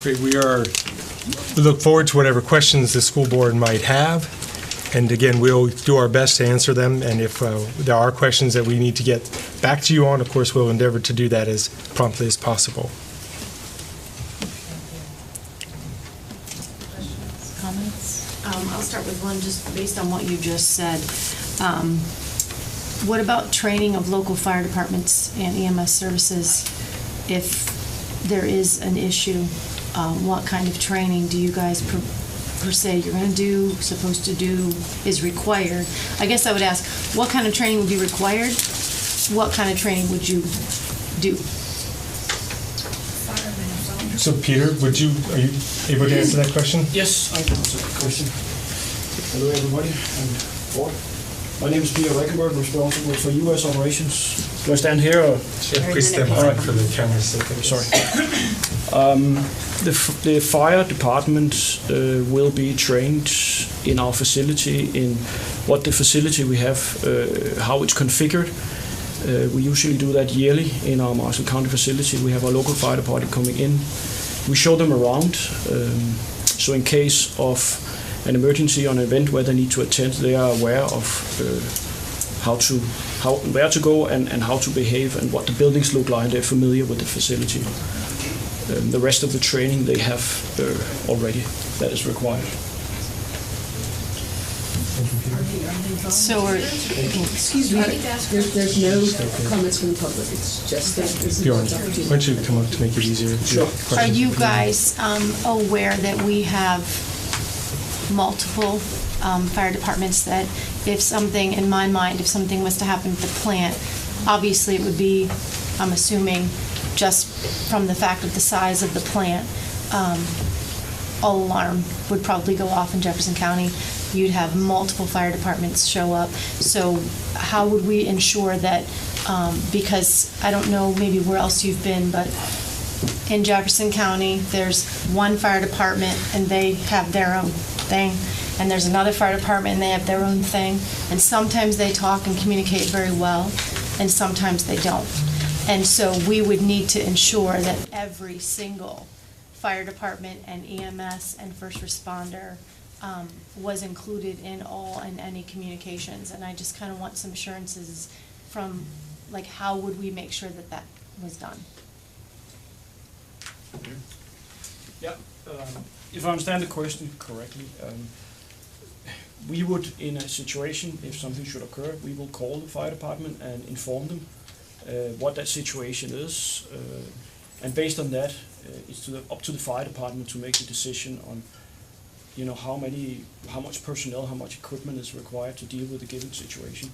Great. We look forward to whatever questions the school board might have. And again, we'll do our best to answer them. And if there are questions that we need to get back to you on, of course, we'll endeavor to do that as promptly as possible. Questions, comments? I'll start with one just based on what you just said. What about training of local fire departments and EMS services if there is an issue? What kind of training do you guys per se you're going to do, supposed to do, is required? I guess I would ask, what kind of training would be required? What kind of training would you do? So Peter, are you able to answer that question? Yes, I can answer the question. Hello everybody, and board. My name is Peter Reckenberg, responsible for U.S. operations. Do I stand here or? Sure, please step up for the camera's sake. Sorry. The fire department will be trained in our facility in what the facility we have, how it's configured. We usually do that yearly in our Marshall County facility. We have our local fire department coming in. We show them around, so in case of an emergency or an event where they need to attend, they are aware of where to go and how to behave and what the buildings look like. They're familiar with the facility. The rest of the training they have already that is required. So excuse me, there's no comments from the public, it's just that. Bjorn, why don't you come up to make it easier? Sure. are you guys aware that we have multiple fire departments that if something, in my mind, if something was to happen at the plant, obviously it would be, I'm assuming, just from the fact of the size of the plant, all alarm would probably go off in Jefferson County. You'd have multiple fire departments show up. So how would we ensure that, because I don't know maybe where else you've been, but in Jefferson County, there's one fire department and they have their own thing, and there's another fire department and they have their own thing, and sometimes they talk and communicate very well, and sometimes they don't. And so we would need to ensure that every single fire department and EMS and first responder was included in all and any communications. And I just kind of want some assurances from, like, how would we make sure that that was done? Yeah, if I understand the question correctly, we would, in a situation, if something should occur, we will call the fire department and inform them what that situation is, and based on that, it's up to the fire department to make the decision on, how much personnel, how much equipment is required to deal with a given situation.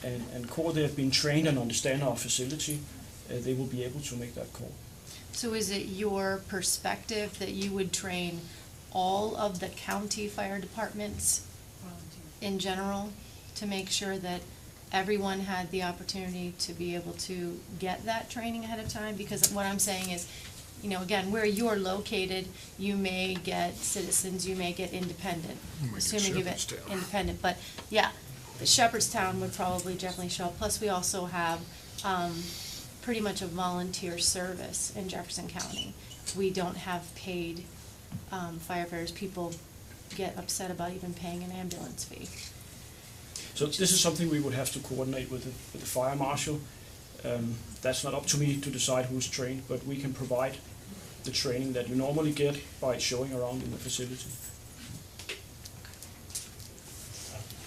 And CORE, they have been trained and understand our facility, they will be able to make that call. So is it your perspective that you would train all of the county fire departments in general to make sure that everyone had the opportunity to be able to get that training ahead of time? Because what I'm saying is, again, where you're located, you may get citizens, you may get independent, assuming you get independent. But yeah, Shepherdstown would probably definitely show up. Plus, we also have pretty much a volunteer service in Jefferson County. We don't have paid firefighters. People get upset about even paying an ambulance fee. So this is something we would have to coordinate with the fire marshal. That's not up to me to decide who's trained, but we can provide the training that you normally get by showing around in the facility.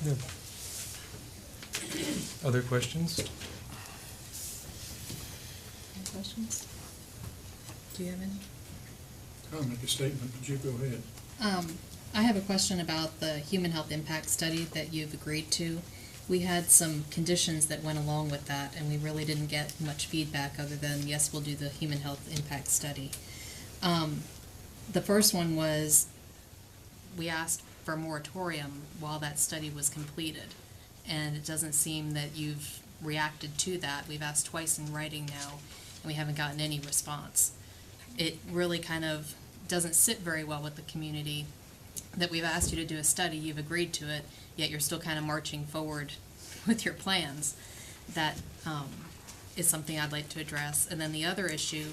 Good. Other questions? Any questions? Do you have any? I'll make a statement, but you go ahead. I have a question about the human health impact study that you've agreed to. We had some conditions that went along with that, and we really didn't get much feedback other than, yes, we'll do the human health impact study. The first one was, we asked for a moratorium while that study was completed, and it doesn't seem that you've reacted to that. We've asked twice in writing now, and we haven't gotten any response. It really kind of doesn't sit very well with the community that we've asked you to do a study, you've agreed to it, yet you're still kind of marching forward with your plans. That is something I'd like to address. And then the other issue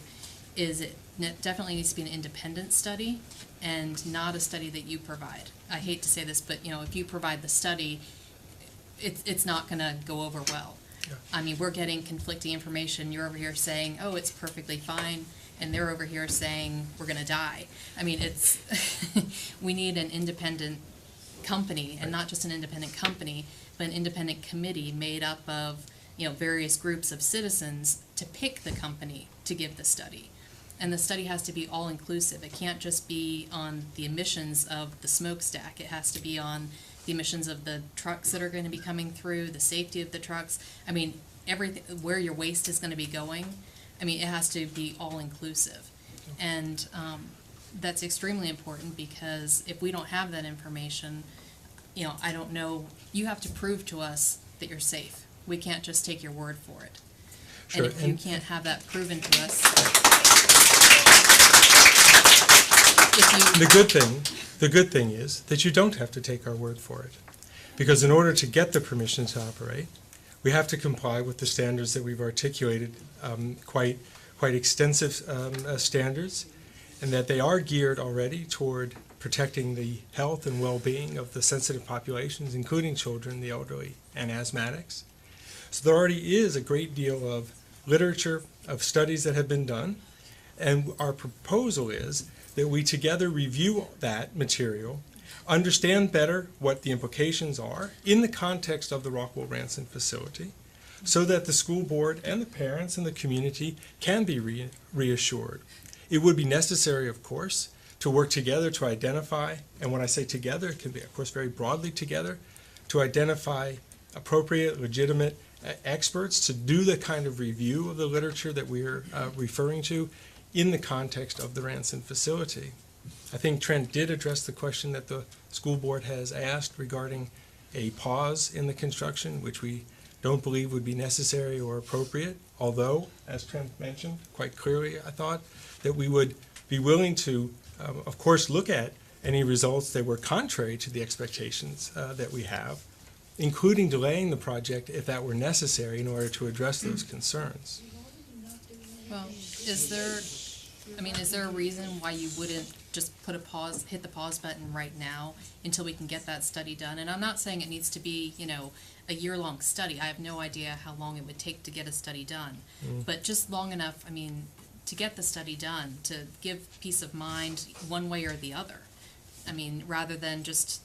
is it definitely needs to be an independent study and not a study that you provide. I hate to say this, but if you provide the study, it's not going to go over well. Yeah. I mean, we're getting conflicting information. You're over here saying, oh, it's perfectly fine, and they're over here saying we're going to die. I mean, it's we need an independent company, and not just an independent company, but an independent committee made up of various groups of citizens to pick the company to give the study. And the study has to be all-inclusive. It can't just be on the emissions of the smokestack. It has to be on the emissions of the trucks that are going to be coming through, the safety of the trucks. I mean, everything, where your waste is going to be going. I mean, it has to be all-inclusive. And that's extremely important, because if we don't have that information, I don't know, you have to prove to us that you're safe. We can't just take your word for it. Sure. And if you can't have that proven to us, the good thing is that you don't have to take our word for it, because in order to get the permission to operate, we have to comply with the standards that we've articulated, quite extensive standards, and that they are geared already toward protecting the health and well-being of the sensitive populations, including children, the elderly, and asthmatics. So there already is a great deal of literature, of studies that have been done, and our proposal is that we together review that material, understand better what the implications are in the context of the Rockwool Ranson facility, so that the school board and the parents and the community can be reassured. It would be necessary, of course, to work together to identify, and when I say together, it can be, of course, very broadly together, to identify appropriate, legitimate experts to do the kind of review of the literature that we're referring to in the context of the Ranson facility. I think Trent did address the question that the school board has asked regarding a pause in the construction, which we don't believe would be necessary or appropriate, although, as Trent mentioned quite clearly, I thought, that we would be willing to, of course, look at any results that were contrary to the expectations that we have, including delaying the project if that were necessary in order to address those concerns. well, is there a reason why you wouldn't just hit the pause button right now until we can get that study done? And I'm not saying it needs to be, a year-long study. I have no idea how long it would take to get a study done. But just long enough, to get the study done, to give peace of mind one way or the other. Rather than just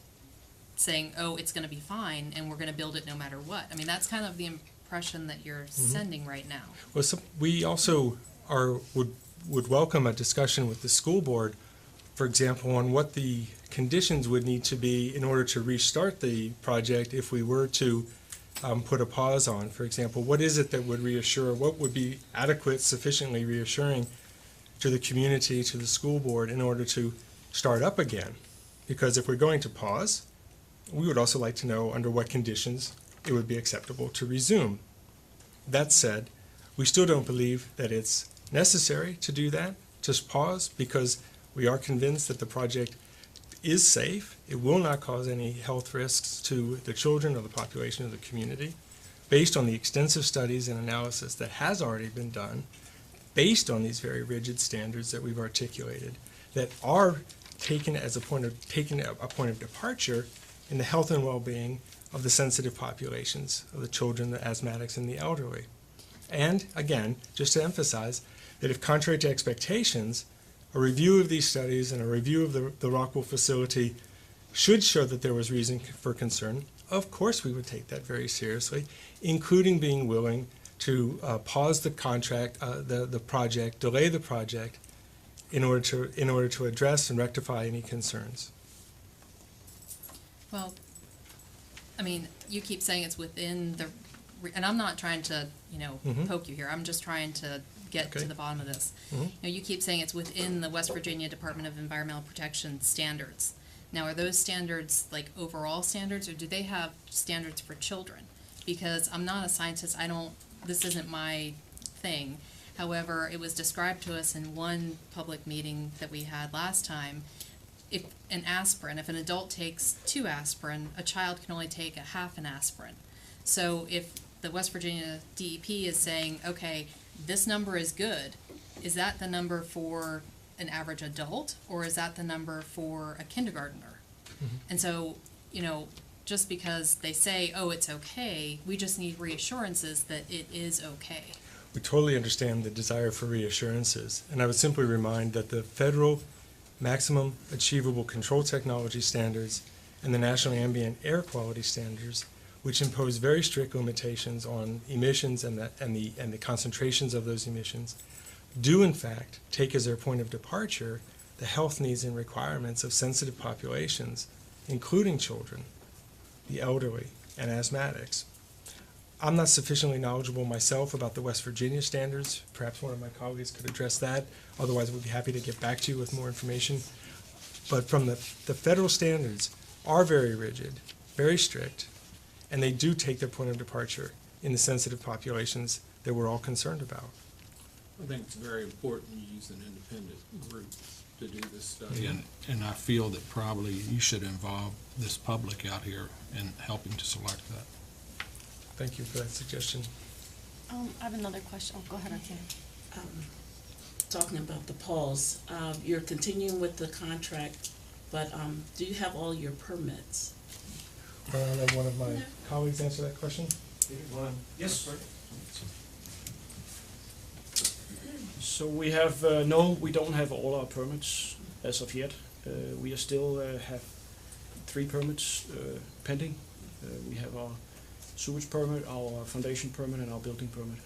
saying, oh, it's going to be fine and we're going to build it no matter what. That's kind of the impression that you're sending right now. Well, we also would welcome a discussion with the school board, for example, on what the conditions would need to be in order to restart the project if we were to put a pause on. For example, what is it that would reassure, what would be adequate, sufficiently reassuring to the community, to the school board, in order to start up again? Because if we're going to pause, we would also like to know under what conditions it would be acceptable to resume. That said, we still don't believe that it's necessary to do that, just pause, because we are convinced that the project is safe. It will not cause any health risks to the children or the population of the community, based on the extensive studies and analysis that has already been done, based on these very rigid standards that we've articulated, that are taken as a point of departure in the health and well-being of the sensitive populations, of the children, the asthmatics, and the elderly. And again, just to emphasize that if contrary to expectations, a review of these studies and a review of the Rockwool facility should show that there was reason for concern, of course we would take that very seriously, including being willing to pause the contract, the project, delay the project, in order to address and rectify any concerns. Well, you keep saying it's within the, and I'm not trying to, poke you here. I'm just trying to get to the bottom of this. You keep saying it's within the West Virginia Department of Environmental Protection standards. Now, are those standards like overall standards, or do they have standards for children? Because I'm not a scientist. This isn't my thing. However, it was described to us in one public meeting that we had last time. If an adult takes 2 aspirin, a child can only take a half an aspirin. So if the West Virginia DEP is saying, okay, this number is good, is that the number for an average adult, or is that the number for a kindergartner? And so, you know, just because they say, oh, it's okay, we just need reassurances that it is okay. We totally understand the desire for reassurances, and I would simply remind that the federal maximum achievable control technology standards and the national ambient air quality standards, which impose very strict limitations on emissions and the concentrations of those emissions, do in fact take as their point of departure the health needs and requirements of sensitive populations, including children, the elderly, and asthmatics. I'm not sufficiently knowledgeable myself about the West Virginia standards. Perhaps one of my colleagues could address that. Otherwise, we'd be happy to get back to you with more information. But from the federal standards are very rigid, very strict, and they do take their point of departure in the sensitive populations that we're all concerned about. I think it's very important you use an independent group to do this study, and I feel that probably you should involve this public out here in helping to select that. Thank you for that suggestion. I have another question. Oh, go ahead, Artina. Talking about the pause, you're continuing with the contract, but do you have all your permits? I'll let one of my colleagues answer that question. Yes. So we have, no, we don't have all our permits as of yet. We are still have 3 permits pending. We have our sewage permit, our foundation permit, and our building permit.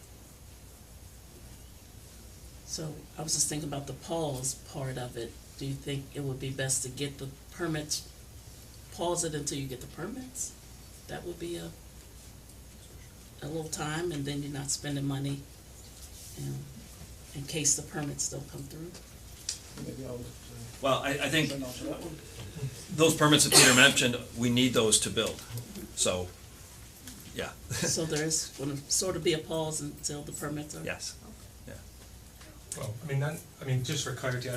So I was just thinking about the pause part of it. Do you think it would be best to get the permits, pause it until you get the permits? That would be a little time, and then you're not spending money, you know, in case the permits don't come through. Maybe I'll Well, I think answer that one. those permits that Peter mentioned, we need those to build. So, yeah, So there's going to sort of be a pause until the permits are. yes. Yeah. Well, just for clarity,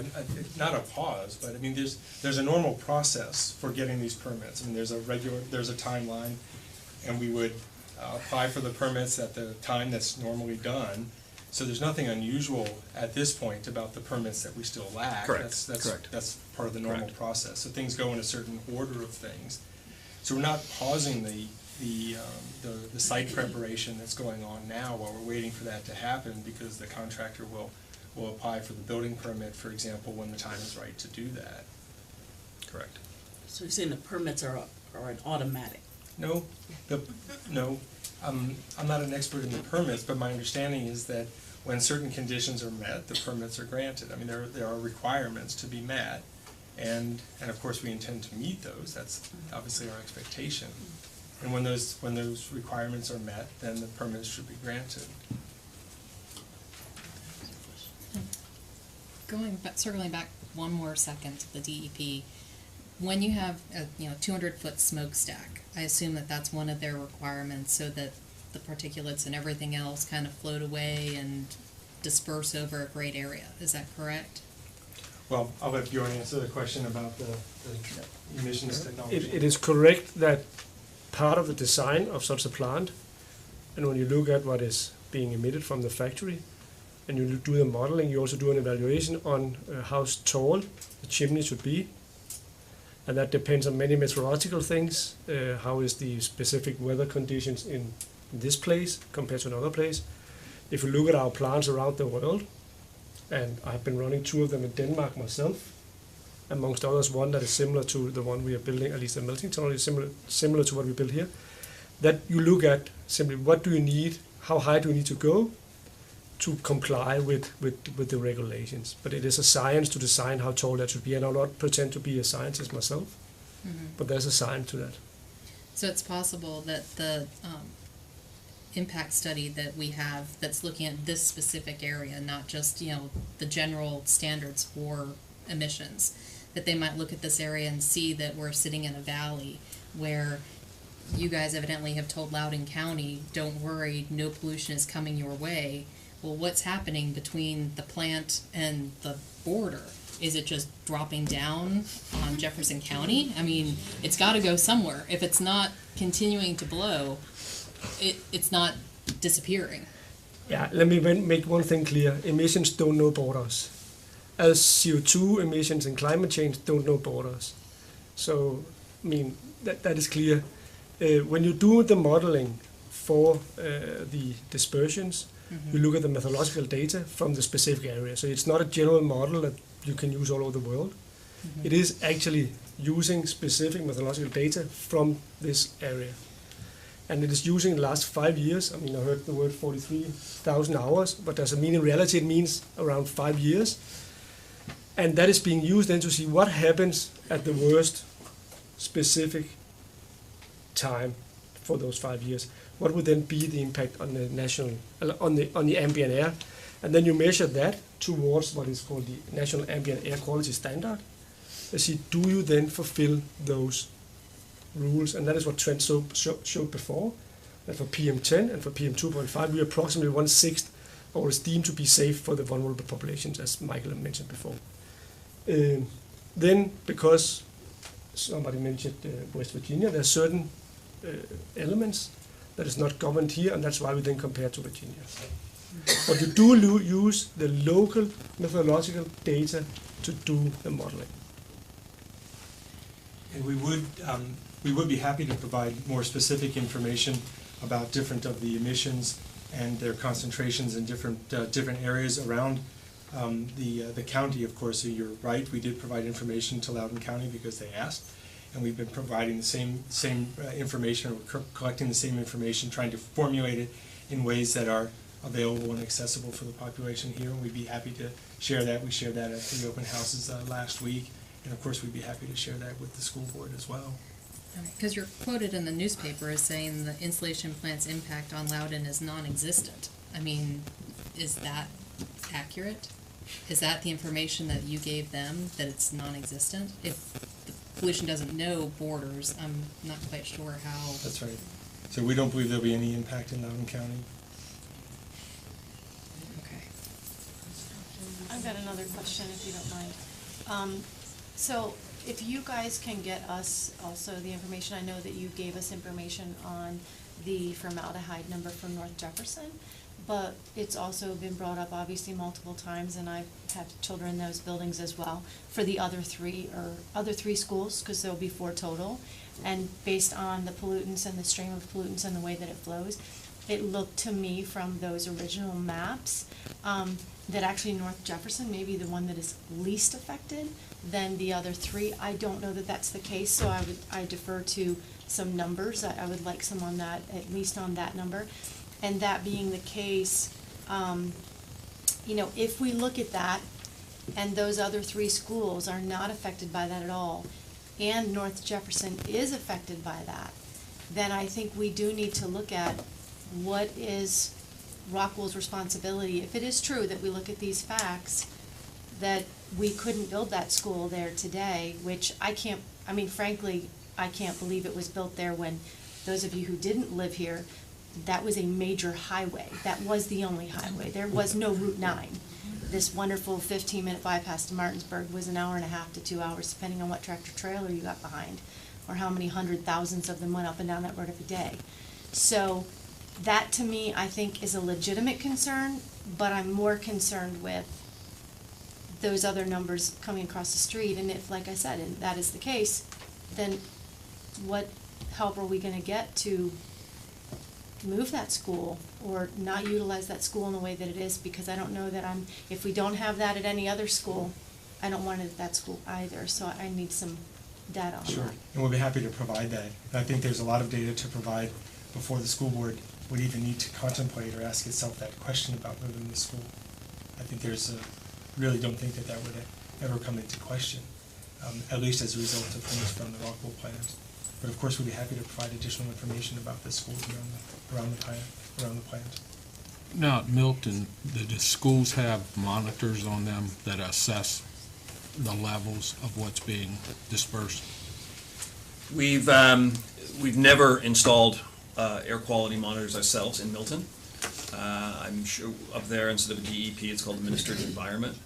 not a pause, but I mean, there's a normal process for getting these permits. I mean, there's a timeline, and we would apply for the permits at the time that's normally done. So there's nothing unusual at this point about the permits that we still lack. Correct. That's part of the normal Correct. process. So things go in a certain order of things. So we're not pausing the site preparation that's going on now while we're waiting for that to happen, because the contractor will apply for the building permit, for example, when the time is right to do that. Correct. So you're saying the permits are an automatic? No, I'm not an expert in the permits, but my understanding is that when certain conditions are met, the permits are granted. I mean, there are requirements to be met, and of course we intend to meet those. That's obviously our expectation. And when those requirements are met, then the permits should be granted. Circling back one more second to the DEP, when you have a 200-foot smokestack, I assume that that's one of their requirements, so that the particulates and everything else kind of float away and disperse over a great area. Is that correct? Well, I'll let Bjorn answer the question about the emissions technology. It is correct that part of the design of such a plant, and when you look at what is being emitted from the factory, and you do the modeling, you also do an evaluation on how tall the chimney should be. And that depends on many meteorological things. How is the specific weather conditions in this place compared to another place? If you look at our plants around the world, and I've been running 2 of them in Denmark myself, amongst others one that is similar to the one we are building, at least the melting tunnel is similar to what we built here, that you look at simply what do you need, how high do you need to go to comply with the regulations. But it is a science to design how tall that should be, and I'll not pretend to be a scientist myself, but there's a science to that. So it's possible that the impact study that we have that's looking at this specific area, not just the general standards for emissions, that they might look at this area and see that we're sitting in a valley where you guys evidently have told Loudoun County, don't worry, no pollution is coming your way. Well, what's happening between the plant and the border? Is it just dropping down on Jefferson County? I mean, it's got to go somewhere. If it's not continuing to blow, it's not disappearing. Yeah, let me make one thing clear. Emissions don't know borders. As CO2 emissions and climate change don't know borders. So, I mean, that is clear. When you do the modeling for the dispersions, you look at the methodological data from the specific area. So it's not a general model that you can use all over the world. It is actually using specific methodological data from this area. And it is using the last 5 years. I mean, I heard the word 43,000 hours, but does it mean in reality it means around 5 years? And that is being used then to see what happens at the worst specific time for those 5 years. What would then be the impact on the national, on the ambient air? And then you measure that towards what is called the National Ambient Air Quality Standard. And see, do you then fulfill those rules? And that is what Trent showed before, that for PM10 and for PM2.5, we are approximately 1/6 of what is deemed to be safe for the vulnerable populations, as Michael mentioned before. Then, because somebody mentioned West Virginia, there are certain elements that is not governed here, and that's why we then compare to Virginia. But you do use the local methodological data to do the modeling. And we would be happy to provide more specific information about different of the emissions and their concentrations in different areas around the county. Of course, so you're right, we did provide information to Loudoun County because they asked, and we've been providing the same information, or collecting the same information, trying to formulate it in ways that are available and accessible for the population here, and we'd be happy to share that. We shared that at the open houses last week, and of course we'd be happy to share that with the school board as well. Because you're quoted in the newspaper as saying the insulation plant's impact on Loudoun is non-existent. I mean, is that accurate? Is that the information that you gave them, that it's non-existent? If the pollution doesn't know borders, I'm not quite sure how. That's right. So we don't believe there'll be any impact in Loudoun County. Okay. I've got another question, if you don't mind. So if you guys can get us also the information, I know that you gave us information on the formaldehyde number from North Jefferson, but it's also been brought up obviously multiple times, and I have children in those buildings as well, for the other three schools, because there'll be 4 total. And based on the pollutants and the stream of pollutants and the way that it flows, it looked to me from those original maps that actually North Jefferson may be the one that is least affected than the other 3. I don't know that that's the case, so I defer to some numbers. I would like some on that, at least on that number. And that being the case, you know, if we look at that and those other 3 schools are not affected by that at all, and North Jefferson is affected by that, then I think we do need to look at what is Rockwool's responsibility. If it is true that we look at these facts, that we couldn't build that school there today, which frankly, I can't believe it was built there when, those of you who didn't live here, that was a major highway. That was the only highway. There was no Route 9. This wonderful 15-minute bypass to Martinsburg was an hour and a half to 2 hours, depending on what tractor trailer you got behind, or how many hundred thousands of them went up and down that road every day. So that, to me, I think is a legitimate concern, but I'm more concerned with those other numbers coming across the street. And if, like I said, and that is the case, then what help are we going to get to move that school or not utilize that school in the way that it is? Because I don't know that if we don't have that at any other school, I don't want it at that school either. So I need some data on Sure, that. and we'll be happy to provide that. And I think there's a lot of data to provide before the school board would even need to contemplate or ask itself that question about moving the school. I think really don't think that would ever come into question, at least as a result of things from the Rockwool plant. But of course, we'd be happy to provide additional information about the schools around the plant. Now, at Milton, the schools have monitors on them that assess the levels of what's being dispersed. We've never installed air quality monitors ourselves in Milton. I'm sure up there, instead of a DEP, it's called Administered Environment.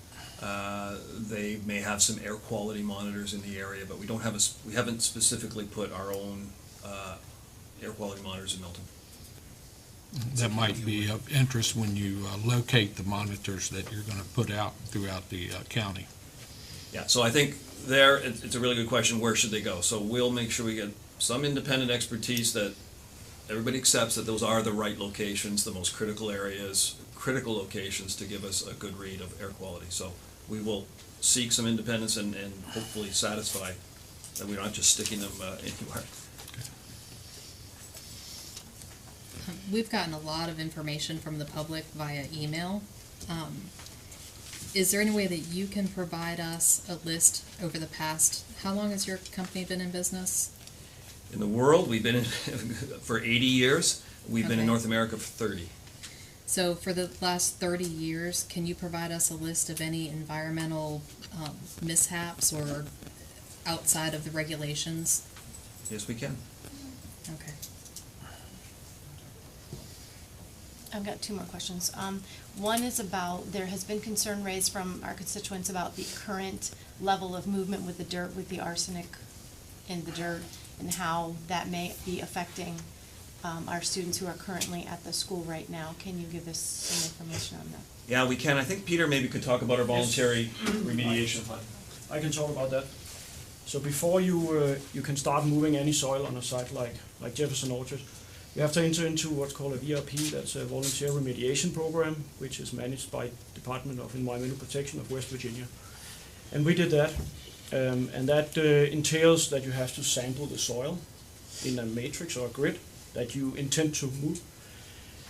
They may have some air quality monitors in the area, but we haven't specifically put our own air quality monitors in Milton. that might be of interest when you locate the monitors that you're going to put out throughout the county. Yeah, so I think there, it's a really good question, where should they go? So we'll make sure we get some independent expertise that everybody accepts that those are the right locations, the most critical areas, critical locations to give us a good read of air quality. So we will seek some independence and hopefully satisfy that we're not just sticking them anywhere. We've gotten a lot of information from the public via email. Is there any way that you can provide us a list over the past, how long has your company been in business? In the world, we've been in for 80 years. We've been in Okay. North America for 30. So for the last 30 years, can you provide us a list of any environmental mishaps or outside of the regulations? Yes, we can. Okay. I've got two more questions. One is about, there has been concern raised from our constituents about the current level of movement with the dirt, with the arsenic in the dirt, and how that may be affecting our students who are currently at the school right now. Can you give us some information on that? Yeah, we can. I think Peter maybe could talk about our voluntary remediation plan. I can talk about that. So before you can start moving any soil on a site like Jefferson Orchard, you have to enter into what's called a VRP, that's a Voluntary Remediation Program, which is managed by Department of Environmental Protection of West Virginia. And we did that, and that entails that you have to sample the soil in a matrix or a grid that you intend to move.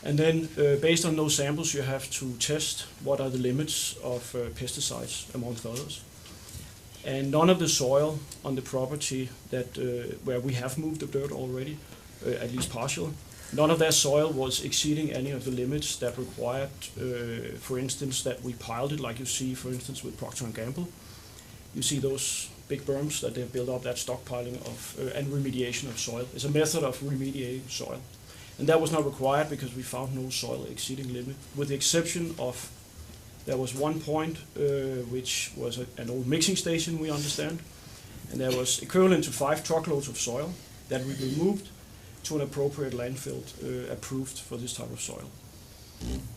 And then based on those samples, you have to test what are the limits of pesticides, amongst others. And none of the soil on the property that where we have moved the dirt already, at least partial, none of that soil was exceeding any of the limits that required, for instance, that we piled it, like you see, for instance, with Procter & Gamble. You see those big berms that they've built up, that stockpiling of and remediation of soil. It's a method of remediating soil. And that was not required because we found no soil exceeding limit, with the exception of, there was one point which was an old mixing station, we understand, and there was equivalent to 5 truckloads of soil that we removed to an appropriate landfill approved for this type of soil.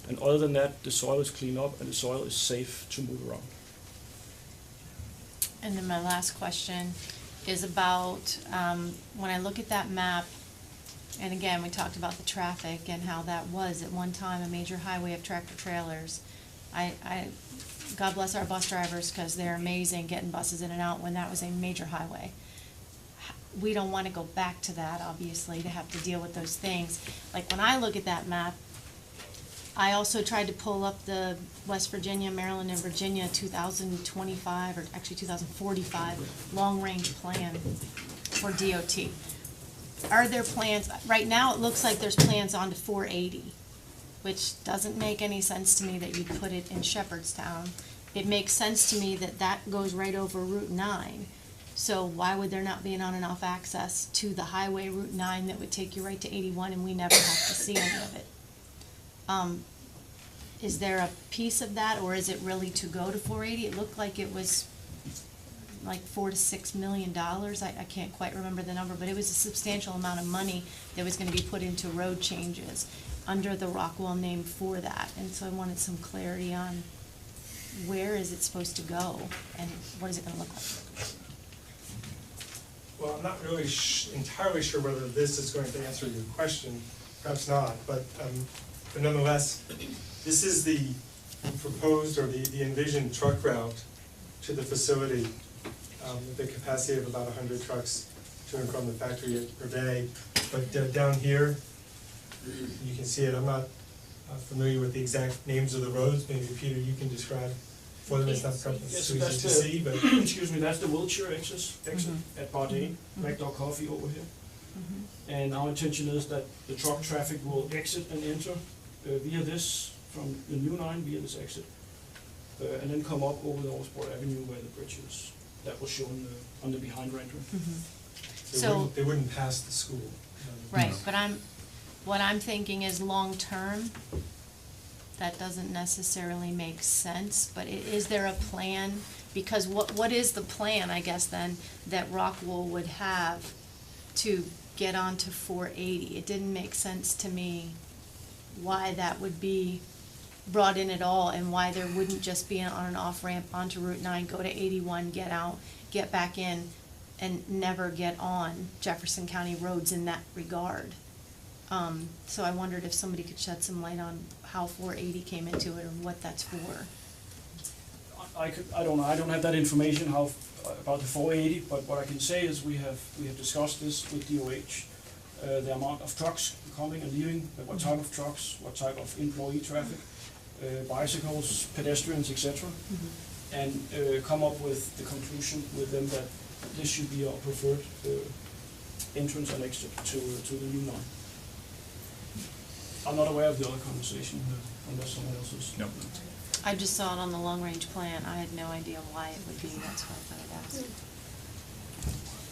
And other than that, the soil is cleaned up and the soil is safe to move around. And then my last question is about, when I look at that map, and again, we talked about the traffic and how that was at one time a major highway of tractor trailers. God bless our bus drivers, because they're amazing getting buses in and out when that was a major highway. We don't want to go back to that, obviously, to have to deal with those things. Like, when I look at that map, I also tried to pull up the West Virginia, Maryland, and Virginia 2025, or actually 2045, long-range plan for DOT. Are there plans, right now it looks like there's plans on to 480, which doesn't make any sense to me that you put it in Shepherdstown. It makes sense to me that that goes right over Route 9. So why would there not be an on and off access to the highway Route 9 that would take you right to 81 and we never have to see any of it? Is there a piece of that, or is it really to go to 480? It looked like it was like $4 to $6 million. I can't quite remember the number, but it was a substantial amount of money that was going to be put into road changes under the Rockwool name for that. And so I wanted some clarity on where is it supposed to go and what is it going to look like? Well, I'm not really entirely sure whether this is going to answer your question, perhaps not, but nonetheless, this is the proposed or the envisioned truck route to the facility, with the capacity of about 100 trucks to and from the factory per day. But down here, you can see it. I'm not familiar with the exact names of the roads. Maybe Peter, you can describe for them. It's not so easy to see, but excuse me, that's the wheelchair exit at Bardane, Black Dog Coffee over here. And our intention is that the truck traffic will exit and enter via this, from the new line via this exit, and then come up over the Osborne Avenue where the bridge is. That was shown on the behind render. So they wouldn't pass the school. right, but what I'm thinking is long-term, that doesn't necessarily make sense, but is there a plan? Because what is the plan, I guess, then, that Rockwool would have to get onto 480? It didn't make sense to me why that would be brought in at all, and why there wouldn't just be an on and off ramp onto Route 9, go to 81, get out, get back in, and never get on Jefferson County roads in that regard. So I wondered if somebody could shed some light on how 480 came into it, or what that's for. I don't know. I don't have that information about the 480. But what I can say is we have discussed this with DOH. The amount of trucks coming and leaving, what type of trucks, what type of employee traffic, bicycles, pedestrians, etc. And come up with the conclusion with them that this should be our preferred entrance and exit to the new line. I'm not aware of the other conversation, unless someone else is. No. I just saw it on the long-range plan. I had no idea why it would be. That's why I thought I'd ask.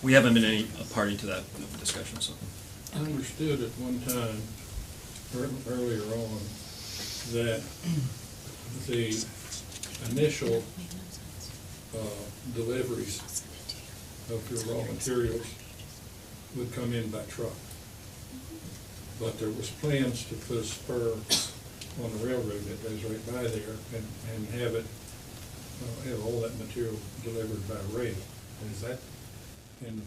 We haven't been a party to that discussion, so. I understood at one time, earlier on, that the initial deliveries of your raw materials would come in by truck. But there was plans to put a spur on the railroad that goes right by there and have it, have all that material delivered by rail. Is that in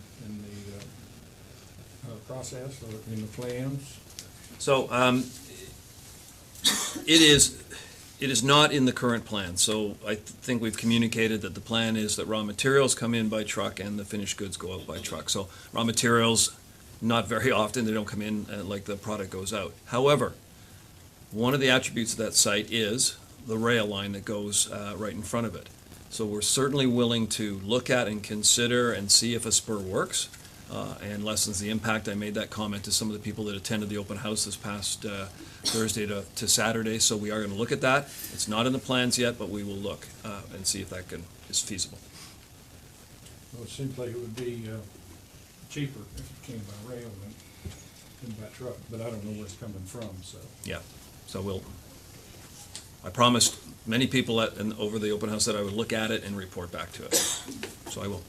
the process or in the plans? So it is not in the current plan. So I think we've communicated that the plan is that raw materials come in by truck and the finished goods go out by truck. So raw materials, not very often, they don't come in like the product goes out. However, one of the attributes of that site is the rail line that goes right in front of it. So we're certainly willing to look at and consider and see if a spur works and lessens the impact. I made that comment to some of the people that attended the open house this past Thursday to Saturday, so we are going to look at that. It's not in the plans yet, but we will look and see if that is feasible. Well, it seems like it would be cheaper if it came by rail than by truck, but I don't know where it's coming from, so. Yeah, so I promised many people over the open house that I would look at it and report back to it, so I will.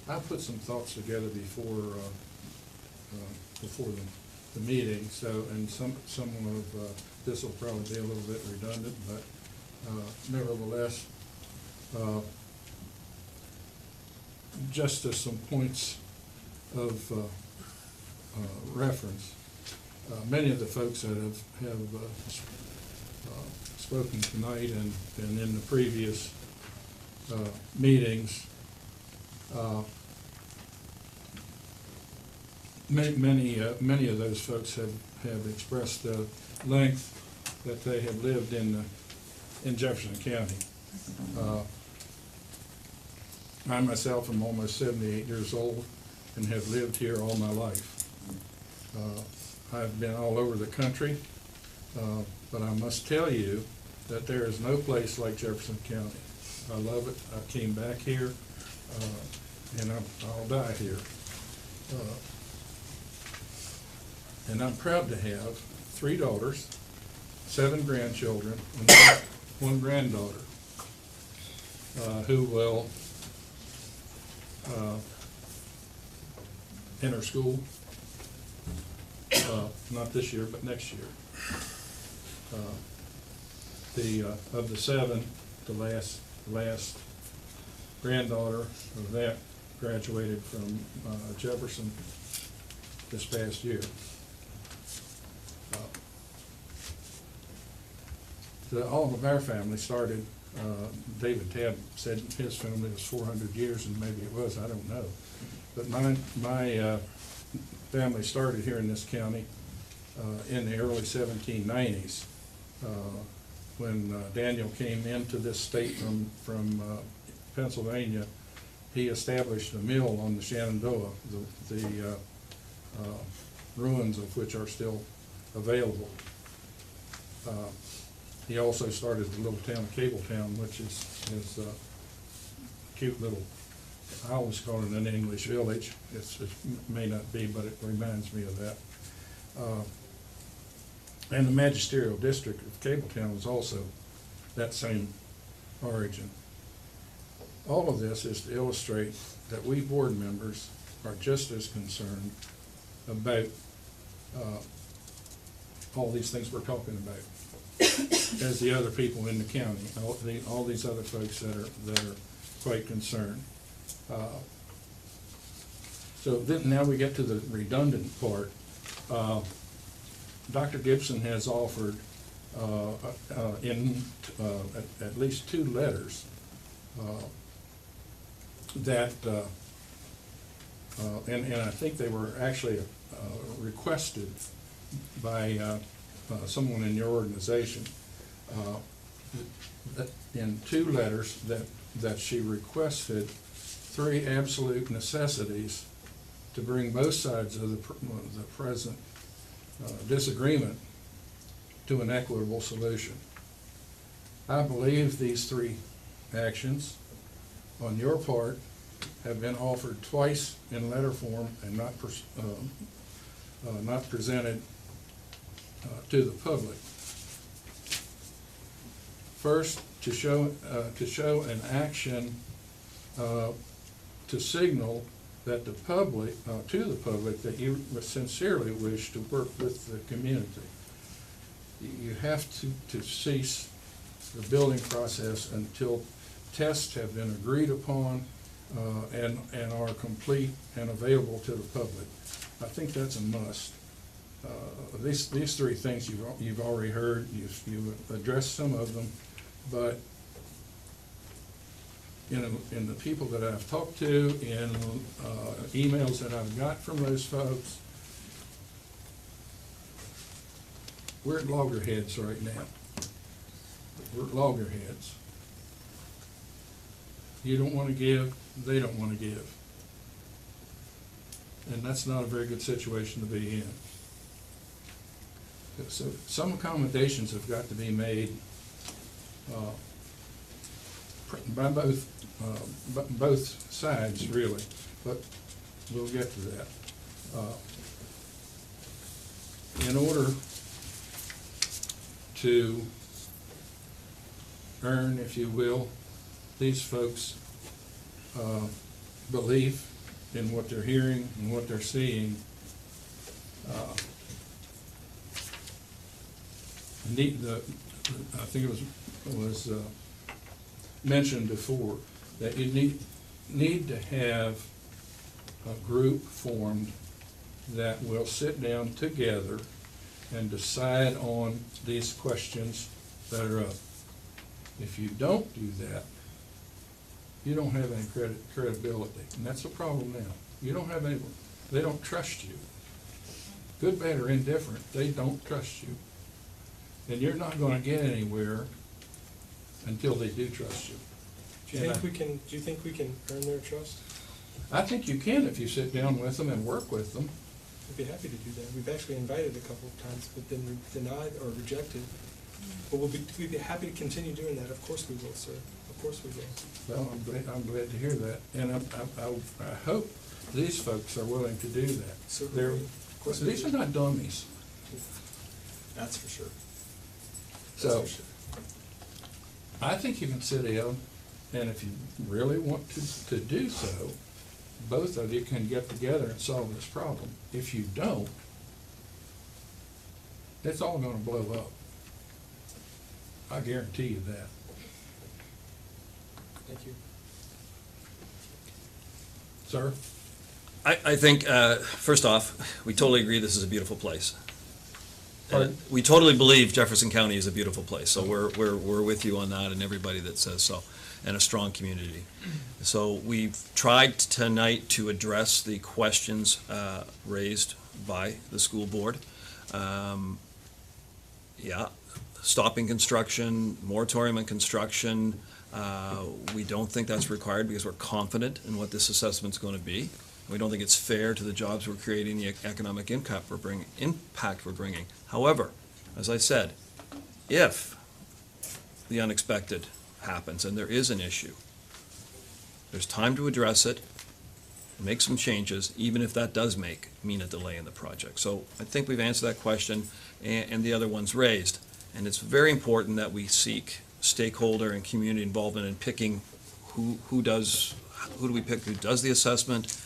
I put some thoughts together before the meeting, so, and some of this will probably be a little bit redundant, but nevertheless, just as some points of reference, many of the folks that have spoken tonight and in the previous meetings, many of those folks have expressed the length that they have lived in Jefferson County. I myself am almost 78 years old and have lived here all my life. I've been all over the country, but I must tell you that there is no place like Jefferson County. I love it. I came back here, and I'll die here. And I'm proud to have 3 daughters, 7 grandchildren, and 1 granddaughter who will enter school, not this year, but next year. Of the 7, the last granddaughter of that graduated from Jefferson this past year. All of our family started, David Tabb said his family was 400 years, and maybe it was, I don't know. But my family started here in this county in the early 1790s. When Daniel came into this state from Pennsylvania, he established a mill on the Shenandoah, the ruins of which are still available. He also started the little town of Cabletown, which is a cute little, I always call it an English village. It may not be, but it reminds me of that. And the magisterial district of Cabletown is also that same origin. All of this is to illustrate that we board members are just as concerned about all these things we're talking about as the other people in the county, all these other folks that are quite concerned. So then now we get to the redundant part. Dr. Gibson has offered in at least 2 letters that, and I think they were actually requested by someone in your organization, in 2 letters that she requested 3 absolute necessities to bring both sides of the present disagreement to an equitable solution. I believe these 3 actions on your part have been offered twice in letter form and not presented to the public. First, to show an action to signal that the public, to the public, that you sincerely wish to work with the community. You have to cease the building process until tests have been agreed upon and are complete and available to the public. I think that's a must. These 3 things you've already heard. You've addressed some of them, but in the people that I've talked to, in emails that I've got from those folks, we're at loggerheads right now. We're at loggerheads. You don't want to give, they don't want to give. And that's not a very good situation to be in. So some accommodations have got to be made by both sides, really, but we'll get to that. In order to earn, if you will, these folks' belief in what they're hearing and what they're seeing, I think it was mentioned before that you need to have a group formed that will sit down together and decide on these questions that are up. If you don't do that, you don't have any credibility, and that's the problem now. You don't have any. They don't trust you. Good, bad, or indifferent, they don't trust you, and you're not going to get anywhere until they do trust you. Do you think we can earn their trust? I think you can if you sit down with them and work with them. I'd be happy to do that. We've actually invited a couple of times, but then denied or rejected. But we'd be happy to continue doing that. Of course we will, sir. Of course we will. Well, I'm glad to hear that, and I hope these folks are willing to do that. Certainly. Of course These are not dummies. That's for sure. So, I think you can sit down, and if you really want to do so, both of you can get together and solve this problem. If you don't, it's all going to blow up. I guarantee you that. Thank you. Sir? I think, first off, we totally agree this is a beautiful place. Pardon? We totally believe Jefferson County is a beautiful place, so we're with you on that and everybody that says so, and a strong community. So we've tried tonight to address the questions raised by the school board. Yeah, stopping construction, moratorium on construction, we don't think that's required because we're confident in what this assessment's going to be. We don't think it's fair to the jobs we're creating, the economic impact we're bringing. However, as I said, if the unexpected happens and there is an issue, there's time to address it, make some changes, even if that does mean a delay in the project. So I think we've answered that question and the other ones raised. And it's very important that we seek stakeholder and community involvement in picking who do we pick who does the assessment,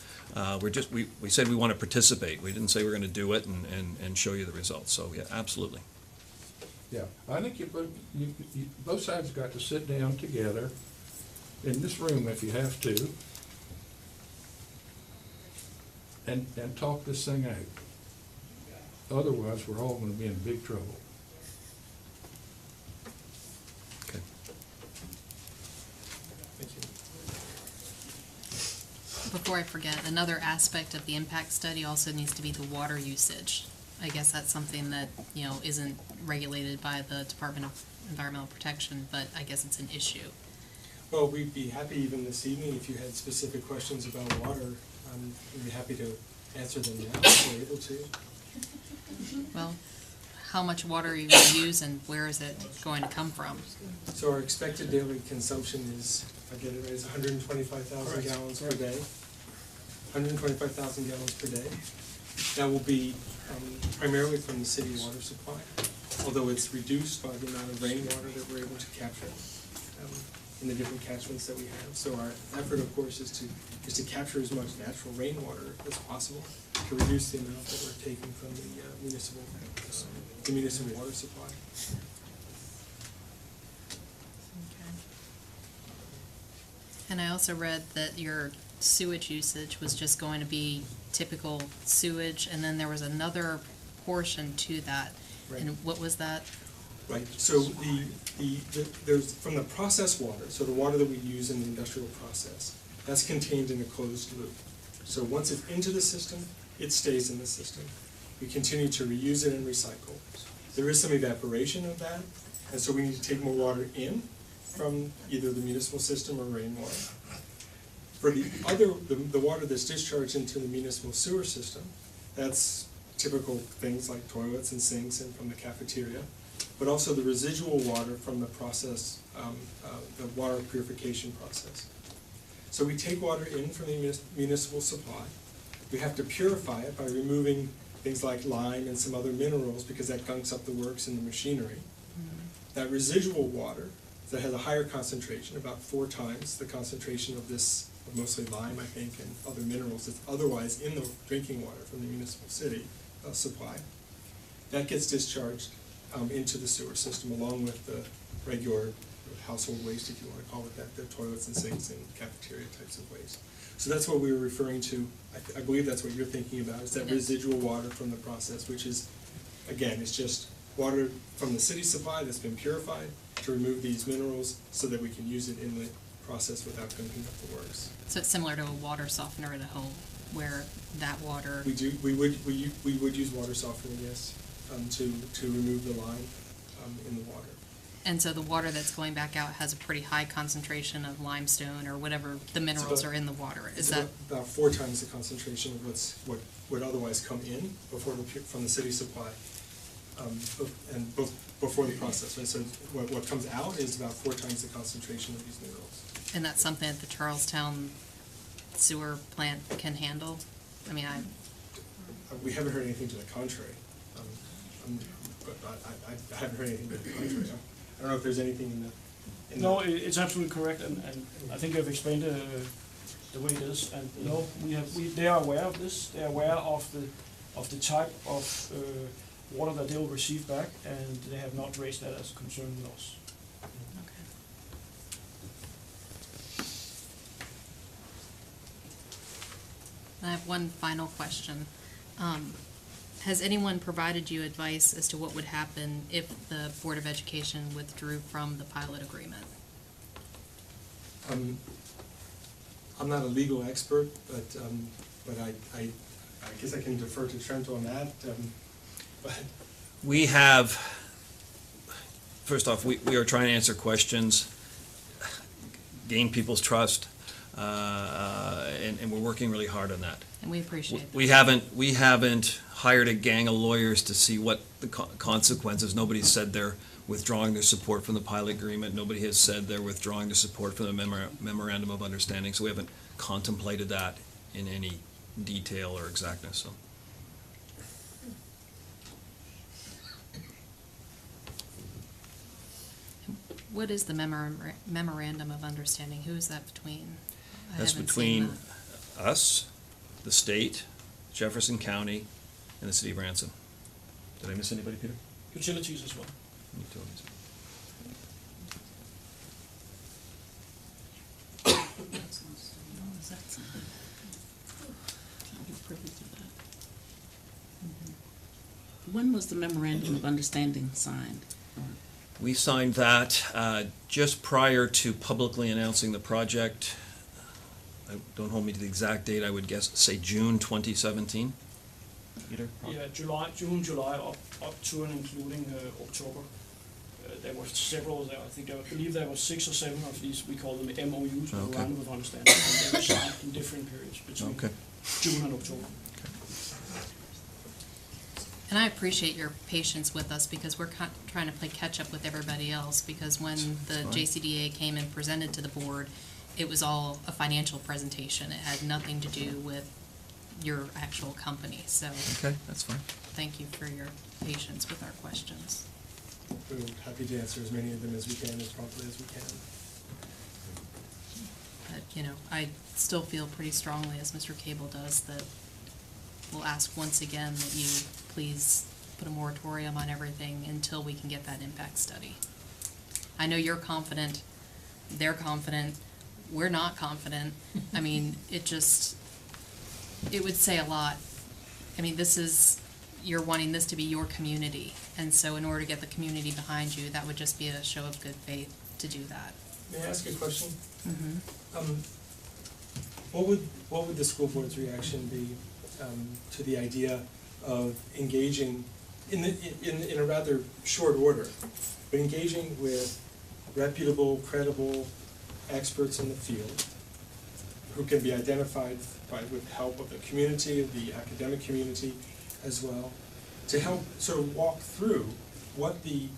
We said we want to participate. We didn't say we're going to do it and show you the results. So, yeah, absolutely. Yeah, I think both sides got to sit down together in this room if you have to, and talk this thing out. Otherwise, we're all going to be in big trouble. Okay. Thank you. Before I forget, another aspect of the impact study also needs to be the water usage. I guess that's something that, isn't regulated by the Department of Environmental Protection, but I guess it's an issue. Well, we'd be happy even this evening if you had specific questions about water. We'd be happy to answer them now if we're able to. Well, how much water you will use and where is it going to come from? So our expected daily consumption is, if I get it right, is 125,000 gallons per day. 125,000 gallons per day. That will be primarily from the city water supply, although it's reduced by the amount of rainwater that we're able to capture in the different catchments that we have. So our effort, of course, is to capture as much natural rainwater as possible to reduce the amount that we're taking from the municipal water supply. And I also read that your sewage usage was just going to be typical sewage, and then there was another portion to that. Right. And what was that? Right, so there's, from the process water, so the water that we use in the industrial process, that's contained in a closed loop. So once it's into the system, it stays in the system. We continue to reuse it and recycle. There is some evaporation of that, and so we need to take more water in from either the municipal system or rainwater. For the water that's discharged into the municipal sewer system, that's typical things like toilets and sinks and from the cafeteria, but also the residual water from the process, the water purification process. So we take water in from the municipal supply. We have to purify it by removing things like lime and some other minerals because that gunks up the works and the machinery. That residual water that has a higher concentration, about 4 times the concentration of this, of mostly lime, I think, and other minerals that's otherwise in the drinking water from the municipal city supply, that gets discharged into the sewer system along with the regular household waste, if you want to call it that, the toilets and sinks and cafeteria types of waste. So that's what we were referring to. I believe that's what you're thinking about, is that residual water from the process, which is, again, it's just water from the city supply that's been purified to remove these minerals so that we can use it in the process without gunking up the works. So it's similar to a water softener at a home, where that water. We would use water softener, yes, to remove the lime in the water. And so the water that's going back out has a pretty high concentration of limestone or whatever the minerals are in the water. Is that about 4 times the concentration of what would otherwise come in from the city supply, and before the process, right? So what comes out is about 4 times the concentration of these minerals. And that's something that the Charlestown sewer plant can handle? I mean, we haven't heard anything to the contrary. But I haven't heard anything to the contrary. I don't know if there's anything in the. No, it's absolutely correct, and I think you've explained the way it is. And no, they are aware of this. They are aware of the type of water that they will receive back, and they have not raised that as a concern with us. I have one final question. Has anyone provided you advice as to what would happen if the Board of Education withdrew from the pilot agreement? I'm not a legal expert, but I guess I can defer to Trent on that. But We have, first off, we are trying to answer questions, gain people's trust, and we're working really hard on that. And we appreciate that. We haven't hired a gang of lawyers to see what the consequences. Nobody said they're withdrawing their support from the pilot agreement. Nobody has said they're withdrawing their support from the memorandum of understanding. So we haven't contemplated that in any detail or exactness. So. What is the memorandum of understanding? Who is that between? That's between us the state, Jefferson County, and the city of Branson. Did I miss anybody, Peter? Utilities as well. Utilities. When was the memorandum of understanding signed? We signed that just prior to publicly announcing the project. Don't hold me to the exact date, I would guess, say June 2017. Peter? Yeah, June, July, up to and including October. There were several there. I believe there were 6 or 7 of these, we call them MOUs, Okay. Memorandum of Understanding, and they were signed in different periods between Okay. June and October. And I appreciate your patience with us because we're trying to play catch-up with everybody else, because when the Fine. JCDA came and presented to the board, it was all a financial presentation. It had nothing to do with your actual company. So Okay, that's fine. thank you for your patience with our questions. We're happy to answer as many of them as we can, as promptly as we can. But, you know, I still feel pretty strongly, as Mr. Cable does, that we'll ask once again that you please put a moratorium on everything until we can get that impact study. I know you're confident, they're confident, we're not confident. I mean, it would say a lot. I mean, you're wanting this to be your community, and so in order to get the community behind you, that would just be a show of good faith to do that. May I ask a question? Mm-hmm. What would the school board's reaction be to the idea of engaging in a rather short order, but engaging with reputable, credible experts in the field who can be identified with help of the community, of the academic community as well, to help sort of walk through what the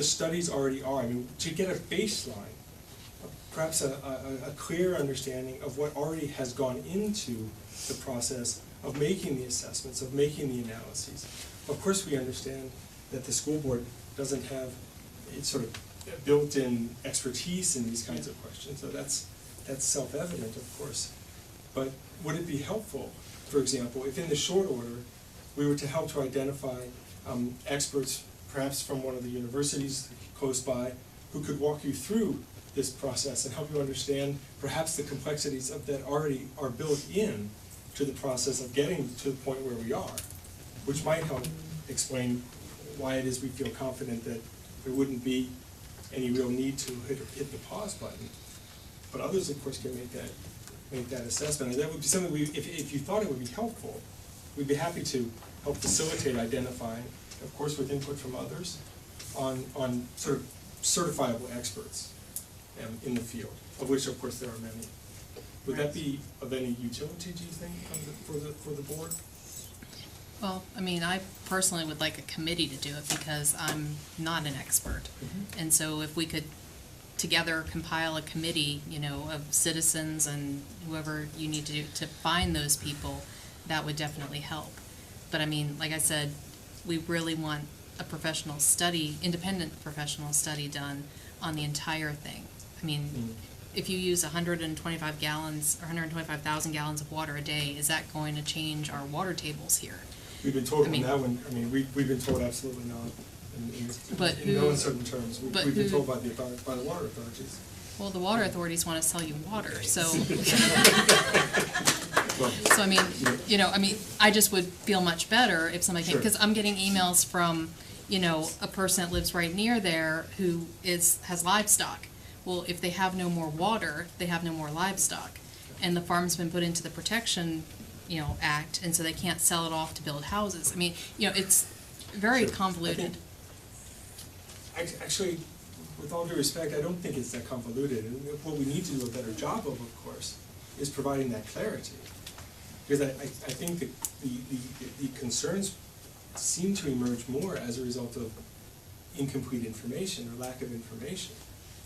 studies already are. I mean, to get a baseline, perhaps a clear understanding of what already has gone into the process of making the assessments, of making the analyses. Of course, we understand that the school board doesn't have its sort of built-in expertise in these kinds of questions, so that's self-evident, of course. But would it be helpful, for example, if in the short order we were to help to identify experts, perhaps from one of the universities close by, who could walk you through this process and help you understand perhaps the complexities of that already are built in to the process of getting to the point where we are, which might help explain why it is we feel confident that there wouldn't be any real need to hit the pause button. But others, of course, can make that assessment. And that would be something if you thought it would be helpful, we'd be happy to help facilitate identifying, of course with input from others, on sort of certifiable experts in the field, of which, of course, there are many. Would that be of any utility, do you think, for the board? Well, I mean, I personally would like a committee to do it because I'm not an expert. Mm-hmm. And so if we could together compile a committee, you know, of citizens and whoever you need to do to find those people, that would definitely help. But I mean, like I said, we really want a professional study, independent professional study done on the entire thing. I mean, if you use 125 gallons or 125,000 gallons of water a day, is that going to change our water tables here? We've been told I mean- on that one, I mean, we've been told absolutely not, But in no who- uncertain terms. We've but been who- told by the water authorities. Well, the water authorities want to sell you water, so. Well, So I mean, you know, I just would feel much better if somebody came, Sure. because I'm getting emails from, you know, a person that lives right near there who has livestock. Well, if they have no more water, they have no more livestock. And the farm's been put into the protection, you know, act, and so they can't sell it off to build houses. I mean, you know, it's very Sure. convoluted. Actually, with all due respect, I don't think it's that convoluted. And what we need to do a better job of course, is providing that clarity. Because I think that the concerns seem to emerge more as a result of incomplete information or lack of information,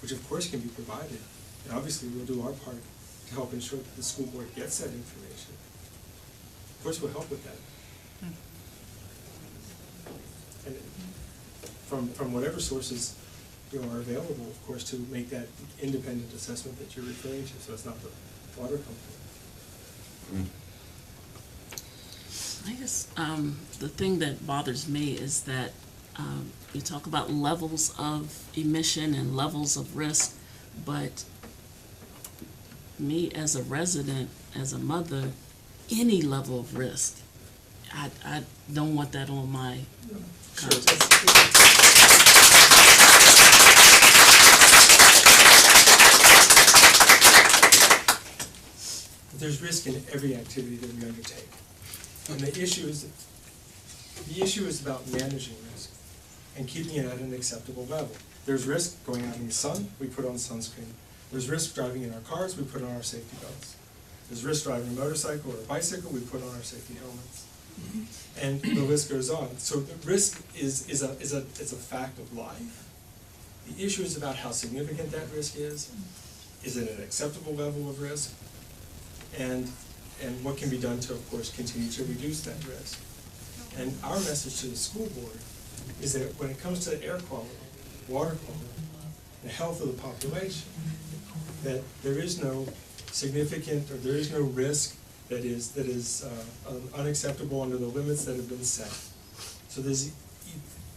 which of course can be provided. And obviously, we'll do our part to help ensure that the school board gets that information. Of course, we'll help with that. And from whatever sources, you know, are available, of course, to make that independent assessment that you're referring to, so it's not the water company. I guess the thing that bothers me is that you talk about levels of emission and levels of risk, but me as a resident, as a mother, any level of risk, I don't want that on my conscience. There's risk in every activity that we undertake. And the issue is about managing risk and keeping it at an acceptable level. There's risk going out in the sun, we put on sunscreen. There's risk driving in our cars, we put on our safety belts. There's risk driving a motorcycle or a bicycle, we put on our safety helmets. And the list goes on. So the risk is a fact of life. The issue is about how significant that risk is. Is it an acceptable level of risk? And what can be done to, of course, continue to reduce that risk. And our message to the school board is that when it comes to air quality, water quality, the health of the population, that there is no significant, or there is no risk that is unacceptable under the limits that have been set. So there's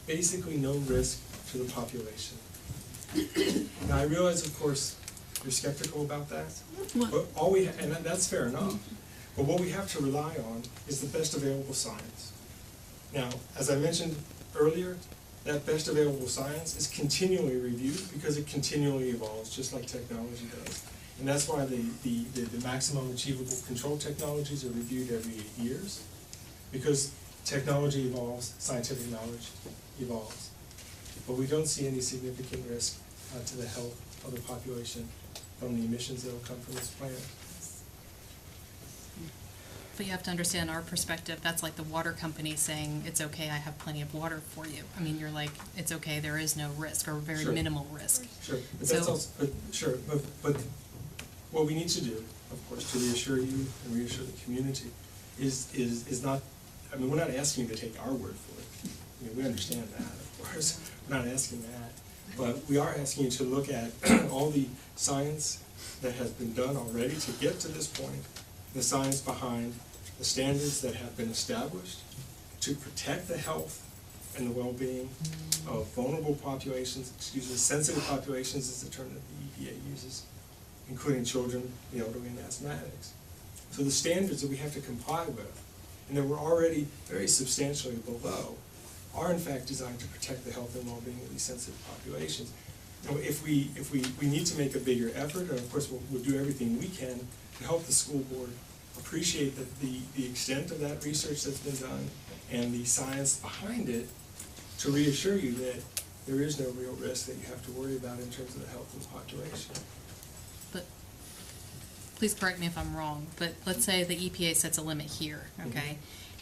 basically no risk to the population. Now I realize, of course, you're skeptical about that, but and that's fair enough. But what we have to rely on is the best available science. Now, as I mentioned earlier, that best available science is continually reviewed because it continually evolves, just like technology does. And that's why the maximum achievable control technologies are reviewed every 8 years, because technology evolves, scientific knowledge evolves. But we don't see any significant risk to the health of the population from the emissions that will come from this plant. But you have to understand our perspective, that's like the water company saying, it's okay, I have plenty of water for you. I mean, you're like, it's okay, there is no risk, or very minimal risk. Sure, but So- that's also, but what we need to do, of course, to reassure you and reassure the community is not, I mean, we're not asking you to take our word for it. I mean, we understand that, of course, we're not asking that. But we are asking you to look at all the science that has been done already to get to this point, the science behind the standards that have been established to protect the health and the well-being of vulnerable populations, sensitive populations is the term that the EPA uses, including children, the elderly, and asthmatics. So the standards that we have to comply with, and that we're already very substantially below, are in fact designed to protect the health and well-being of these sensitive populations. Now, if we need to make a bigger effort, and of course we'll do everything we can to help the school board appreciate the extent of that research that's been done and the science behind it, to reassure you that there is no real risk that you have to worry about in terms of the health of the population. But, please correct me if I'm wrong, but let's say the EPA sets a limit here, okay?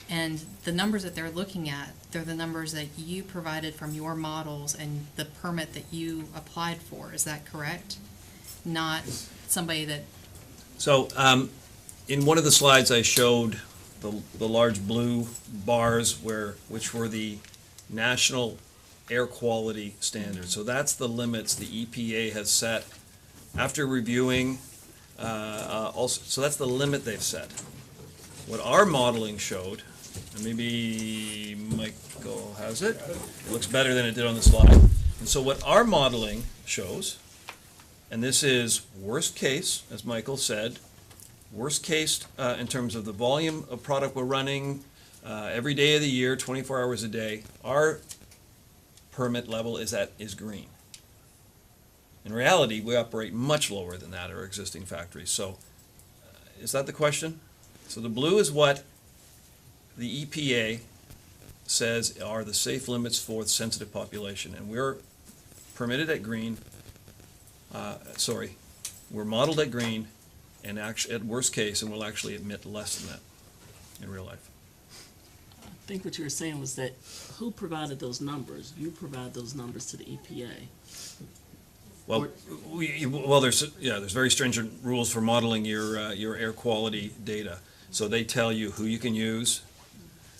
And the numbers that they're looking at, they're the numbers that you provided from your models and the permit that you applied for, is that correct? Not somebody that... So, in one of the slides I showed the large blue bars which were the national air quality standards. So that's the limits the EPA has set after reviewing, also, so that's the limit they've set. What our modeling showed, and maybe Michael has it, it looks better than it did on the slide. And so what our modeling shows, and this is worst case, as Michael said, worst case in terms of the volume of product we're running every day of the year, 24 hours a day, our permit level is green. In reality, we operate much lower than that at our existing factories. So is that the question? So the blue is what the EPA says are the safe limits for the sensitive population, and we're permitted at green, we're modeled at green, and actually at worst case, and we'll actually emit less than that in real life. I think what you were saying was that who provided those numbers? You provide those numbers to the EPA. Well, there's very stringent rules for modeling your air quality data. So they tell you who you can use.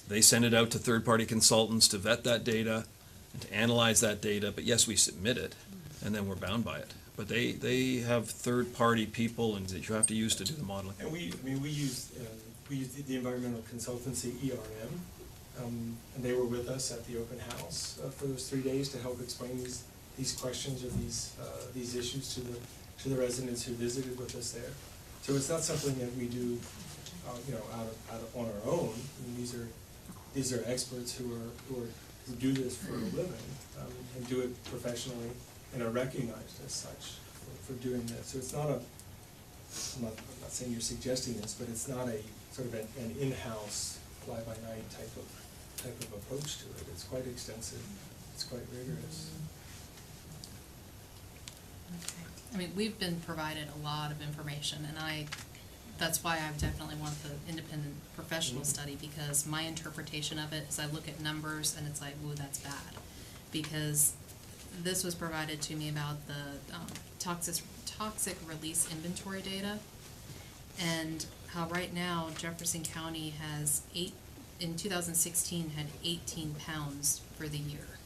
They send it out to third-party consultants to vet that data and to analyze that data. But yes, we submit it, and then we're bound by it. But they have third-party people and that you have to use to do the modeling. And we use we used the environmental consultancy ERM, and they were with us at the open house for those 3 days to help explain these questions or these issues to the residents who visited with us there. So it's not something that we do, out on our own. I mean, these are experts who do this for a living and do it professionally and are recognized as such for doing this. So it's not I'm not saying you're suggesting this, but it's not a sort of an in-house fly-by-night type of approach to it. It's quite extensive. It's quite rigorous. I mean, we've been provided a lot of information, and that's why I definitely want the independent professional study, because my interpretation of it is I look at numbers and it's like, ooh, that's bad. Because this was provided to me about the toxic release inventory data, and how right now Jefferson County has in 2016 had 18 pounds for the year.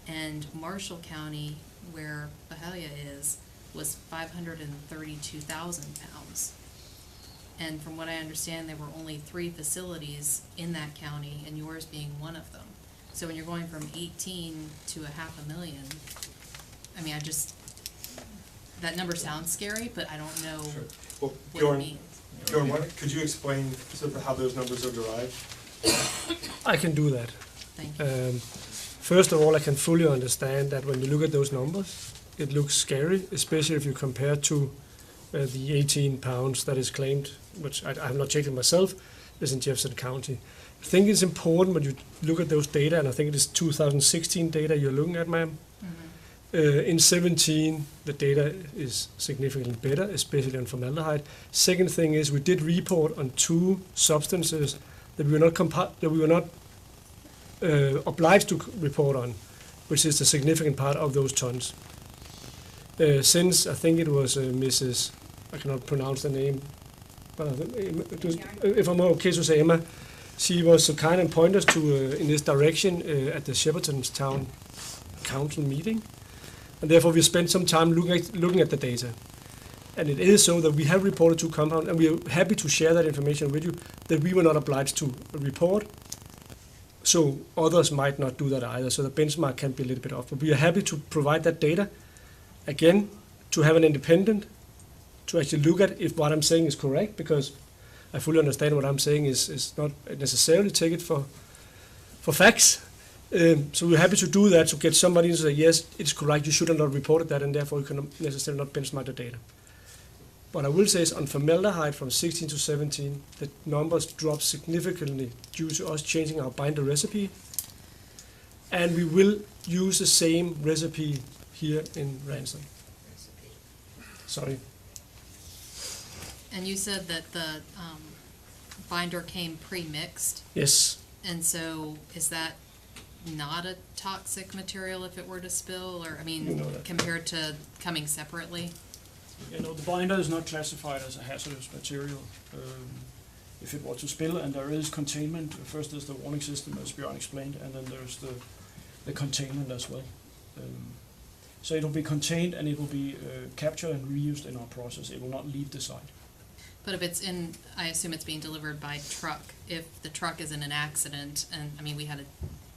And Marshall County, where Bahia is, was 532,000 pounds. And from what I understand, there were only 3 facilities in that county, and yours being one of them. So when you're going from 18 to 500,000, I mean, that number sounds scary, but I don't know Well, what it means. Bjorn, could you explain sort of how those numbers are derived? I can do that. Thank you. First of all, I can fully understand that when you look at those numbers, it looks scary, especially if you compare to the 18 pounds that is claimed, which I have not checked it myself, is in Jefferson County. I think it's important when you look at those data, and I think it is 2016 data you're looking at, ma'am. In 17, the data is significantly better, especially on formaldehyde. Second thing is we did report on 2 substances that we were not obliged to report on, which is a significant part of those tons. Since I think it was Mrs. I cannot pronounce the name, but if I'm okay to say Emma, she was so kind and pointed us to in this direction at the Shepherdstown Council meeting, and therefore we spent some time looking at the data. And it is so that we have reported 2 compounds, and we are happy to share that information with you, that we were not obliged to report. So others might not do that either, so the benchmark can be a little bit off. But we are happy to provide that data, again, to have an independent, to actually look at if what I'm saying is correct, because I fully understand what I'm saying is not necessarily take it for facts. So we're happy to do that, to get somebody to say, yes, it's correct, you should have not reported that, and therefore you cannot necessarily not benchmark the data. What I will say is on formaldehyde from 16 to 17, the numbers dropped significantly due to us changing our binder recipe. And we will use the same recipe here in Ransom. Sorry. And you said that the binder came pre-mixed, Yes. and so is that not a toxic material if it were to spill, or, I mean, You know that. compared to coming separately? The binder is not classified as a hazardous material if it were to spill, and there is containment. First there's the warning system, as Bjørn explained, and then there's the containment as well. So it will be contained, and it will be captured and reused in our process. It will not leave the site. But if it's I assume it's being delivered by truck. If the truck is in an accident, and, I mean, we had a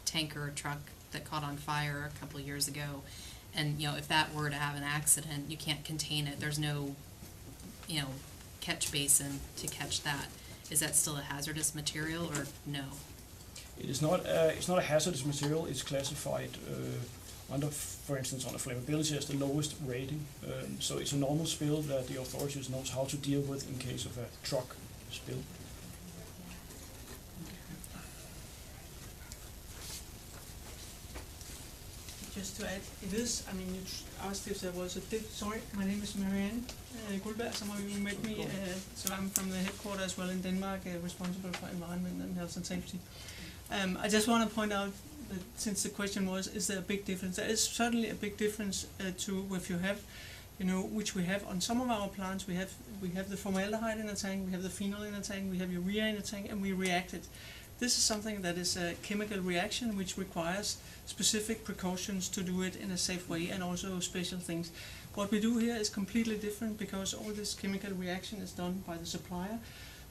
tanker truck that caught on fire a couple of years ago, and, if that were to have an accident, you can't contain it. There's no, catch basin to catch that. Is that still a hazardous material, or no? It is not. It's not a hazardous material. It's classified under, for instance, on flammability as the lowest rating. So it's a normal spill that the authorities knows how to deal with in case of a truck spill. Just to add, it is, I mean, you asked if there was a sorry, my name is Marianne Guldberg, some of you met me, so I'm from the headquarters as well in Denmark, responsible for environment and health and safety. I just want to point out that since the question was, is there a big difference? There is certainly a big difference to if you have, which we have on some of our plants, we have the formaldehyde in a tank, we have the phenol in a tank, we have urea in a tank, and we react it. This is something that is a chemical reaction which requires specific precautions to do it in a safe way, and also special things. What we do here is completely different because all this chemical reaction is done by the supplier.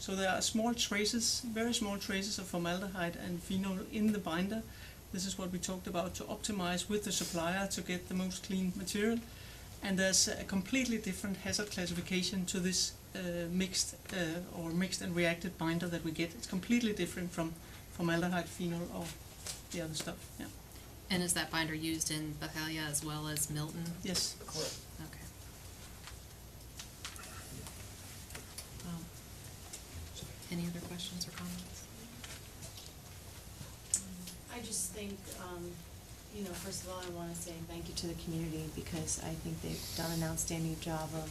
So there are small traces, very small traces of formaldehyde and phenol in the binder. This is what we talked about, to optimize with the supplier to get the most clean material. And there's a completely different hazard classification to this mixed and reacted binder that we get. It's completely different from formaldehyde, phenol, or the other stuff. Yeah. And is that binder used in Bethesda as well as Milton? Yes. Okay. Any other questions or comments? I just think, first of all, I want to say thank you to the community, because I think they've done an outstanding job of,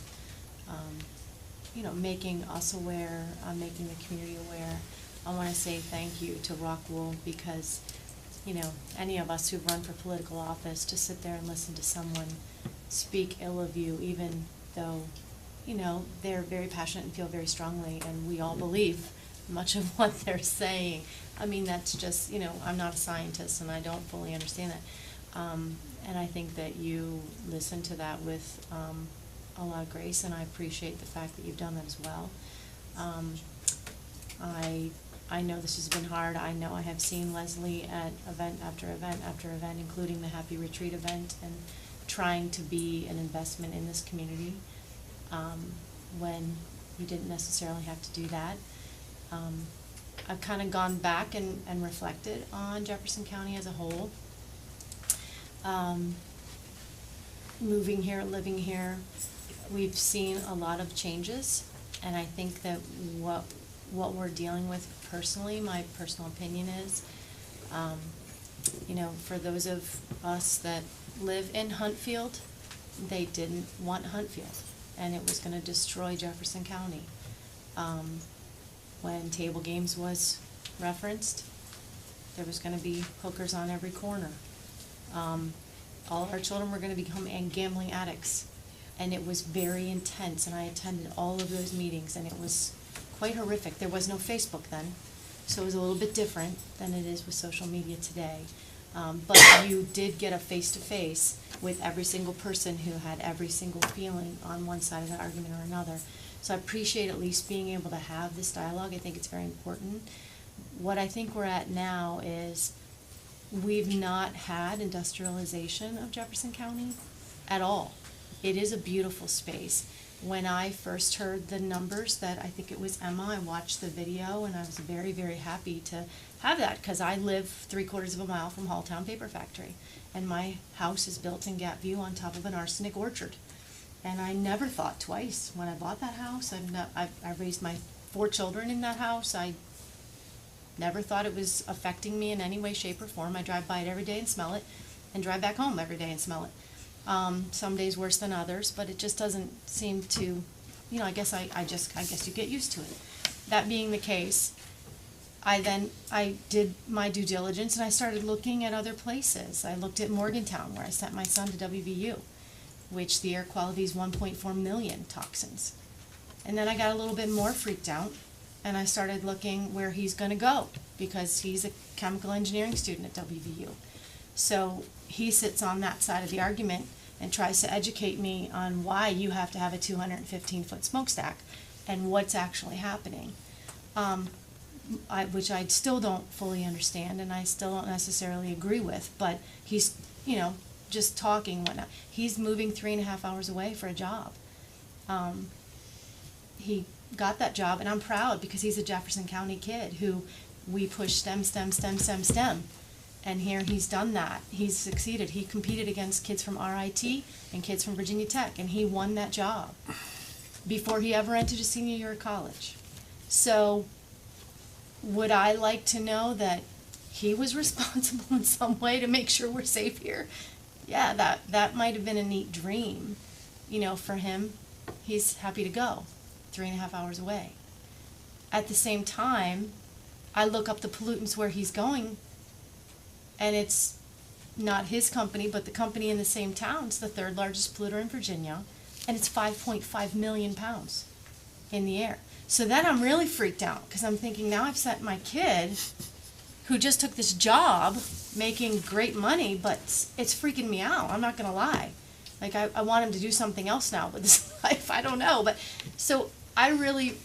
making us aware, making the community aware. I want to say thank you to Rockwool, because, any of us who've run for political office, to sit there and listen to someone speak ill of you, even though, they're very passionate and feel very strongly, and we all believe much of what they're saying. I mean, that's just, I'm not a scientist and I don't fully understand that. And I think that you listen to that with a lot of grace, and I appreciate the fact that you've done that as well. I know this has been hard. I know I have seen Leslie at event after event after event, including the Happy Retreat event, and trying to be an investment in this community when you didn't necessarily have to do that. I've kind of gone back and reflected on Jefferson County as a whole. Moving here, living here, we've seen a lot of changes, and I think that what we're dealing with personally, my personal opinion is, for those of us that live in Huntfield, they didn't want Huntfield, and it was going to destroy Jefferson County. When table games was referenced, there was going to be hookers on every corner. All our children were going to become gambling addicts, and it was very intense, and I attended all of those meetings, and it was quite horrific. There was no Facebook then, so it was a little bit different than it is with social media today. But you did get a face-to-face with every single person who had every single feeling on one side of the argument or another. So I appreciate at least being able to have this dialogue. I think it's very important. What I think we're at now is we've not had industrialization of Jefferson County at all. It is a beautiful space. When I first heard the numbers that, I think it was Emma, I watched the video and I was very, very happy to have that, because I live 3/4 of a mile from Halltown Paper Factory, and my house is built in Gap View on top of an arsenic orchard. And I never thought twice when I bought that house. I raised my 4 children in that house. I never thought it was affecting me in any way, shape, or form. I drive by it every day and smell it, and drive back home every day and smell it. Some days worse than others, but it just doesn't seem to, I guess you get used to it. That being the case, I did my due diligence and I started looking at other places. I looked at Morgantown, where I sent my son to WVU, which the air quality is 1.4 million toxins. And then I got a little bit more freaked out, and I started looking where he's going to go, because he's a chemical engineering student at WVU. So he sits on that side of the argument and tries to educate me on why you have to have a 215-foot smokestack and what's actually happening, which I still don't fully understand, and I still don't necessarily agree with. But he's, just talking, whatnot. He's moving 3.5 hours away for a job. He got that job, and I'm proud, because he's a Jefferson County kid who we push STEM, STEM, STEM, STEM, STEM. And here he's done that. He's succeeded. He competed against kids from RIT and kids from Virginia Tech, and he won that job before he ever entered his senior year of college. So would I like to know that he was responsible in some way to make sure we're safe here? Yeah, that might have been a neat dream, for him. He's happy to go 3.5 hours away. At the same time, I look up the pollutants where he's going, and it's not his company, but the company in the same town. It's the 3rd largest polluter in Virginia, and it's 5.5 million pounds in the air. So then I'm really freaked out, because I'm thinking, now I've sent my kid, who just took this job, making great money, but it's freaking me out. I'm not going to lie. I want him to do something else now with his life. I don't know. But so I really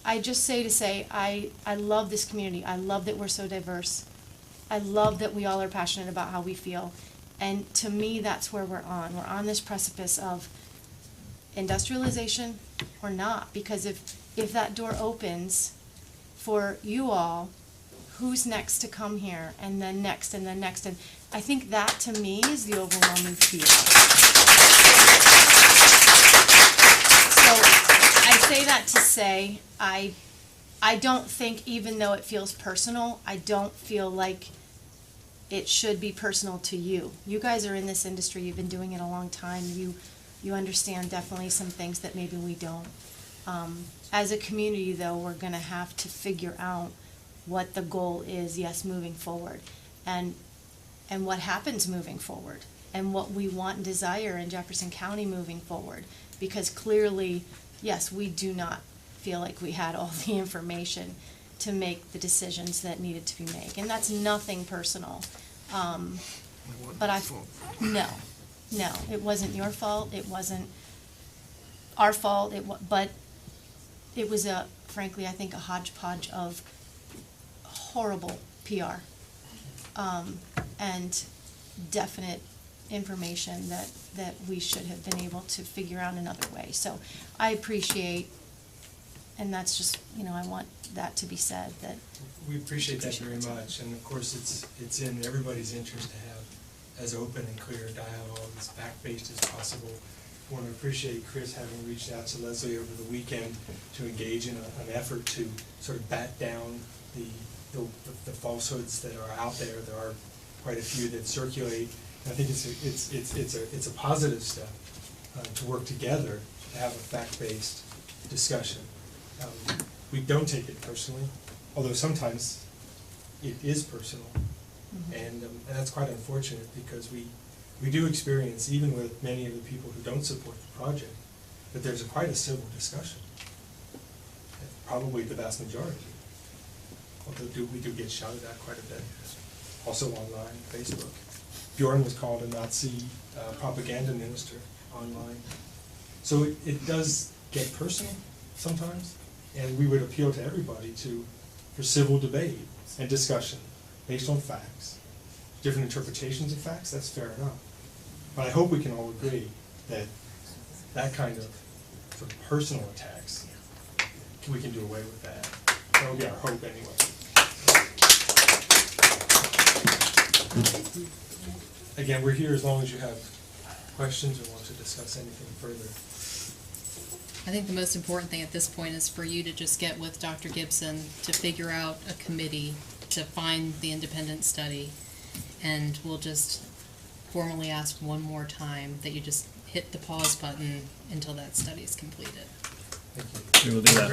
I just say, I love this community. I love that we're so diverse. I love that we all are passionate about how we feel. And to me, that's where we're on. We're on this precipice of industrialization or not. Because if that door opens for you all, who's next to come here? And then next, and then next. And I think that, to me, is the overwhelming fear. So I say that to say, I don't think, even though it feels personal, I don't feel like it should be personal to you. You guys are in this industry, you've been doing it a long time, you understand definitely some things that maybe we don't. As a community, though, we're gonna have to figure out what the goal is, yes, moving forward, and what happens moving forward, and what we want and desire in Jefferson County moving forward. Because clearly, yes, we do not feel like we had all the information to make the decisions that needed to be made. And that's nothing personal. But no, it wasn't your fault. It wasn't our fault. But it was frankly, I think, a hodgepodge of horrible PR and definite information that we should have been able to figure out another way. So I appreciate, and that's just, I want that to be said, that We appreciate that very much, and of course, it's in everybody's interest to have as open and clear dialogue, as fact-based as possible. I want to appreciate Chris having reached out to Leslie over the weekend to engage in an effort to sort of bat down the falsehoods that are out there. There are quite a few that circulate. I think it's a positive step to work together to have a fact-based discussion. We don't take it personally, although sometimes it is personal, and that's quite unfortunate, because we do experience, even with many of the people who don't support the project, that there's quite a civil discussion, probably the vast majority. Although we do get shouted at quite a bit, also online, Facebook. Bjorn was called a Nazi propaganda minister online. So it does get personal sometimes, and we would appeal to everybody for civil debate and discussion based on facts. Different interpretations of facts, that's fair enough. But I hope we can all agree that that kind of sort of personal attacks, we can do away with that. That would be our hope anyway. Again, we're here as long as you have questions or want to discuss anything further. I think the most important thing at this point is for you to just get with Dr. Gibson to figure out a committee to find the independent study, and we'll just formally ask one more time that you just hit the pause button until that study is completed. Thank you. We will do that.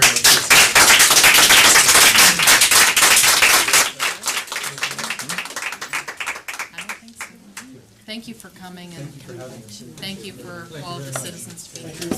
I don't think so. Thank you for coming, and Thank you for having us. thank you for all of the citizens to be here.